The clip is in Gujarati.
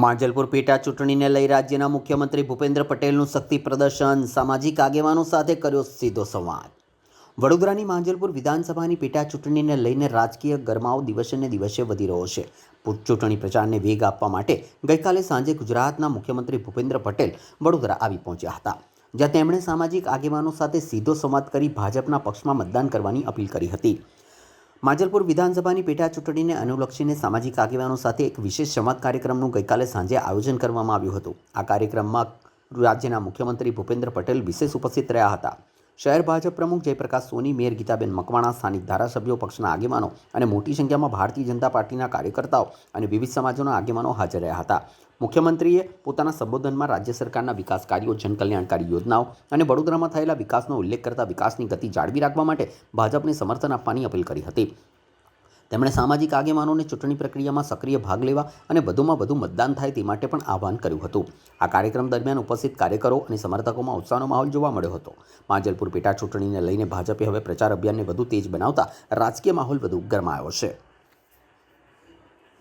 માંજલપુર પેટા ચૂંટણીને લઈ રાજ્યના મુખ્યમંત્રી ભૂપેન્દ્ર પટેલનું શક્તિ પ્રદર્શન, સામાજિક આગેવાનો સાથે કર્યો સીધો સંવાદ। વડોદરાની માંજલપુર વિધાનસભાની પેટા ચૂંટણીને લઈને રાજકીય ગરમાવો દિવસે ને દિવસે વધી રહ્યો છે। ચૂંટણી પ્રચારને વેગ આપવા માટે ગઈકાલે સાંજે ગુજરાતના મુખ્યમંત્રી ભૂપેન્દ્ર પટેલ વડોદરા આવી પહોંચ્યા હતા, જ્યાં તેમણે સામાજિક આગેવાનો સાથે સીધો સંવાદ કરી ભાજપના પક્ષમાં મતદાન કરવાની અપીલ કરી હતી। માંજલપુર વિધાનસભાની પેટા ચૂંટણીને અનુલક્ષીને સામાજિક આગેવાનો સાથે એક વિશેષ સંવાદ કાર્યક્રમનું ગઈકાલે સાંજે આયોજન કરવામાં આવ્યું હતું। આ કાર્યક્રમમાં રાજ્યના મુખ્યમંત્રી ભૂપેન્દ્ર પટેલ વિશેષ ઉપસ્થિત રહ્યા હતા। શહેર ભાજપ પ્રમુખ જયપ્રકાશ સોની, મેયર ગીતાબેન મકવાણા, સ્થાનિક ધારાસભ્યો, પક્ષના આગેવાનો અને મોટી સંખ્યામાં ભારતીય જનતા પાર્ટીના કાર્યકર્તાઓ અને વિવિધ સમાજોના આગેવાનો હાજર રહ્યા હતા। મુખ્યમંત્રીએ પોતાના સંબોધનમાં રાજ્ય સરકારના વિકાસ કાર્યો, જનકલ્યાણકારી યોજનાઓ અને વડોદરામાં થયેલા વિકાસનો ઉલ્લેખ કરતા વિકાસની ગતિ જાળવી રાખવા માટે ભાજપને સમર્થન આપવાની અપીલ કરી હતી। તેમણે સામાજિક આગેવાનોને ચૂંટણી પ્રક્રિયામાં સક્રિય ભાગ લેવા અને વધુમાં વધુ મતદાન થાય તે માટે પણ આહવાન કર્યું હતું। આ કાર્યક્રમ દરમિયાન ઉપસ્થિત કાર્યકરો અને સમર્થકોમાં ઉત્સાહનો માહોલ જોવા મળ્યો હતો। માંજલપુર પેટા ચૂંટણીને લઈને ભાજપે હવે પ્રચાર અભિયાનને વધુ તેજ બનાવતા રાજકીય માહોલ વધુ ગરમાયો છે।